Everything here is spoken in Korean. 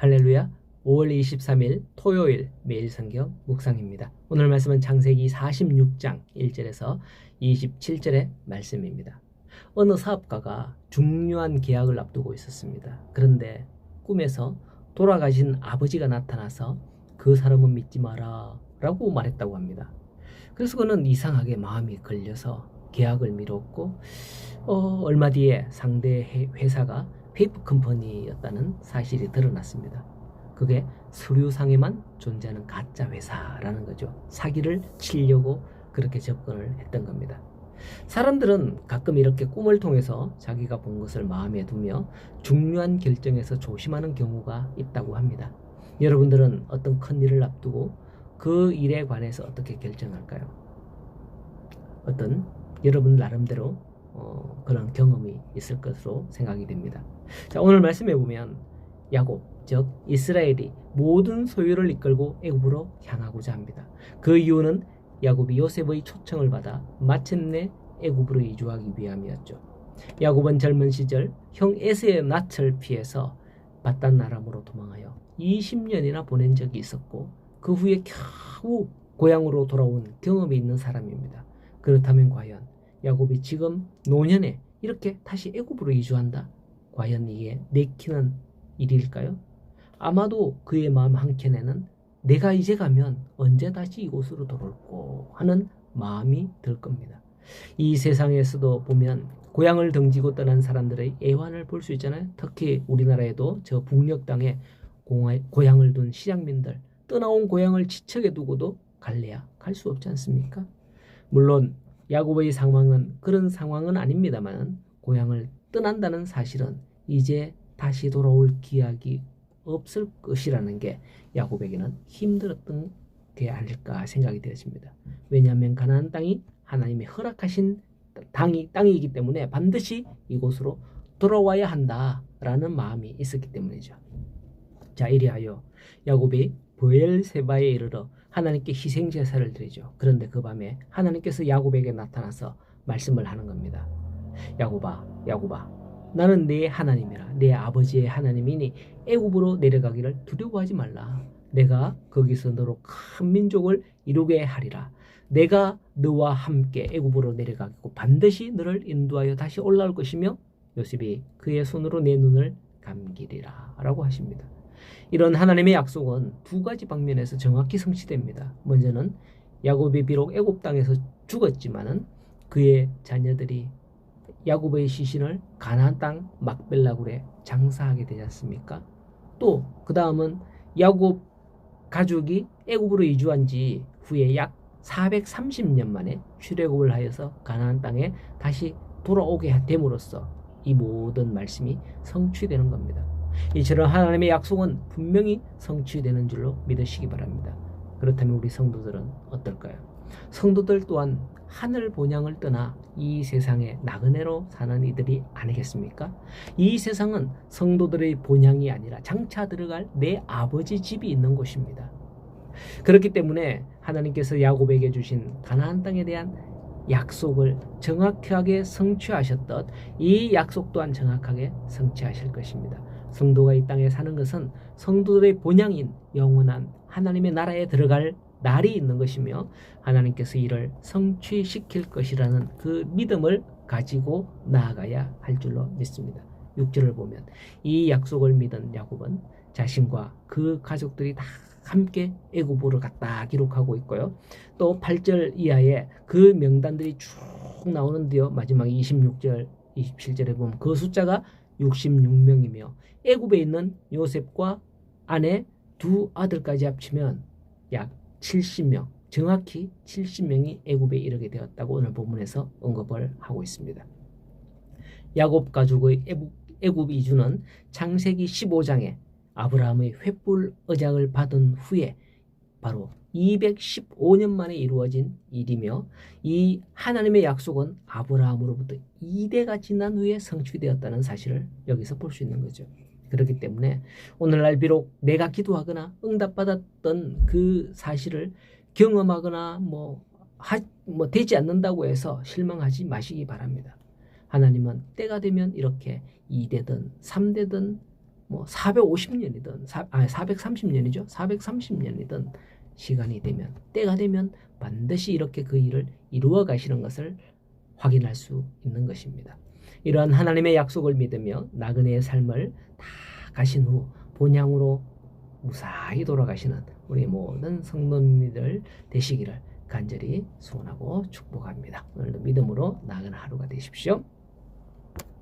할렐루야. 5월 23일 토요일 매일 성경 묵상입니다. 오늘 말씀은 창세기 46장 1절에서 27절의 말씀입니다. 어느 사업가가 중요한 계약을 앞두고 있었습니다. 그런데 꿈에서 돌아가신 아버지가 나타나서 그 사람은 믿지 마라 라고 말했다고 합니다. 그래서 그는 이상하게 마음이 걸려서 계약을 미뤘고 얼마 뒤에 상대 회사가 페이퍼 컴퍼니였다는 사실이 드러났습니다. 그게 서류상에만 존재하는 가짜 회사라는 거죠. 사기를 치려고 그렇게 접근을 했던 겁니다. 사람들은 가끔 이렇게 꿈을 통해서 자기가 본 것을 마음에 두며 중요한 결정에서 조심하는 경우가 있다고 합니다. 여러분들은 어떤 큰 일을 앞두고 그 일에 관해서 어떻게 결정할까요? 어떤 여러분 나름대로 그런 경험이 있을 것으로 생각이 됩니다. 자, 오늘 말씀해 보면 야곱, 즉 이스라엘이 모든 소유를 이끌고 애굽으로 향하고자 합니다. 그 이유는 야곱이 요셉의 초청을 받아 마침내 애굽으로 이주하기 위함이었죠. 야곱은 젊은 시절 형 에서의 낯을 피해서 바단 아람으로 도망하여 20년이나 보낸 적이 있었고 그 후에 겨우 고향으로 돌아온 경험이 있는 사람입니다. 그렇다면 과연 야곱이 지금 노년에 이렇게 다시 애굽으로 이주한다? 과연 이게 내키는 일일까요? 아마도 그의 마음 한켠에는 내가 이제 가면 언제 다시 이곳으로 돌아올고 하는 마음이 들 겁니다. 이 세상에서도 보면 고향을 등지고 떠난 사람들의 애환을 볼 수 있잖아요. 특히 우리나라에도 저 북녘 땅에 고향을 둔 실향민들, 떠나온 고향을 지척에 두고도 갈래야 갈 수 없지 않습니까? 물론 야곱의 상황은 그런 상황은 아닙니다만 고향을 떠난다는 사실은 이제 다시 돌아올 기약이 없을 것이라는 게 야곱에게는 힘들었던 게 아닐까 생각이 되었습니다. 왜냐하면 가나안 땅이 하나님의 허락하신 땅이기 때문에 반드시 이곳으로 돌아와야 한다라는 마음이 있었기 때문이죠. 자, 이리하여 야곱이 브엘세바에 이르러 하나님께 희생 제사를 드리죠. 그런데 그 밤에 하나님께서 야곱에게 나타나서 말씀을 하는 겁니다. 야곱아, 야곱아, 나는 네 하나님이라, 네 아버지의 하나님이니 애굽으로 내려가기를 두려워하지 말라. 내가 거기서 너로 큰 민족을 이루게 하리라. 내가 너와 함께 애굽으로 내려가고 반드시 너를 인도하여 다시 올라올 것이며 요셉이 그의 손으로 내 눈을 감기리라 라고 하십니다. 이런 하나님의 약속은 두 가지 방면에서 정확히 성취됩니다. 먼저는 야곱이 비록 애굽 땅에서 죽었지만은 그의 자녀들이 야곱의 시신을 가나안 땅 막벨라굴에 장사하게 되지 않습니까? 또 그 다음은 야곱 가족이 애굽으로 이주한 지 후에 약 430년 만에 출애굽을 하여서 가나안 땅에 다시 돌아오게 됨으로써 이 모든 말씀이 성취되는 겁니다. 이처럼 하나님의 약속은 분명히 성취되는 줄로 믿으시기 바랍니다. 그렇다면 우리 성도들은 어떨까요? 성도들 또한 하늘 본향을 떠나 이 세상에 나그네로 사는 이들이 아니겠습니까? 이 세상은 성도들의 본향이 아니라 장차 들어갈 내 아버지 집이 있는 곳입니다. 그렇기 때문에 하나님께서 야곱에게 주신 가나안 땅에 대한 약속을 정확하게 성취하셨듯 이 약속 또한 정확하게 성취하실 것입니다. 성도가 이 땅에 사는 것은 성도들의 본향인 영원한 하나님의 나라에 들어갈 날이 있는 것이며 하나님께서 이를 성취시킬 것이라는 그 믿음을 가지고 나아가야 할 줄로 믿습니다. 6절을 보면 이 약속을 믿은 야곱은 자신과 그 가족들이 다 함께 애굽으로 갔다 기록하고 있고요. 또 8절 이하에 그 명단들이 쭉 나오는데요. 마지막 26절, 27절에 보면 그 숫자가 66명이며 애굽에 있는 요셉과 아내 두 아들까지 합치면 약 70명, 정확히 70명이 애굽에 이르게 되었다고 오늘 본문에서 언급을 하고 있습니다. 야곱 가족의 애굽 이주는 창세기 15장에 아브라함의 횃불 의장을 받은 후에 바로 215년 만에 이루어진 일이며 이 하나님의 약속은 아브라함으로부터 2대가 지난 후에 성취되었다는 사실을 여기서 볼 수 있는 거죠. 그렇기 때문에 오늘날 비록 내가 기도하거나 응답받았던 그 사실을 경험하거나 되지 않는다고 해서 실망하지 마시기 바랍니다. 하나님은 때가 되면 이렇게 2대든 3대든 뭐 450년이든 430년이죠. 430년이든 시간이 되면 때가 되면 반드시 이렇게 그 일을 이루어 가시는 것을 확인할 수 있는 것입니다. 이러한 하나님의 약속을 믿으며 나그네의 삶을 다 가신 후 본향으로 무사히 돌아가시는 우리 모든 성도님들 되시기를 간절히 소원하고 축복합니다. 오늘도 믿음으로 나아가는 하루가 되십시오.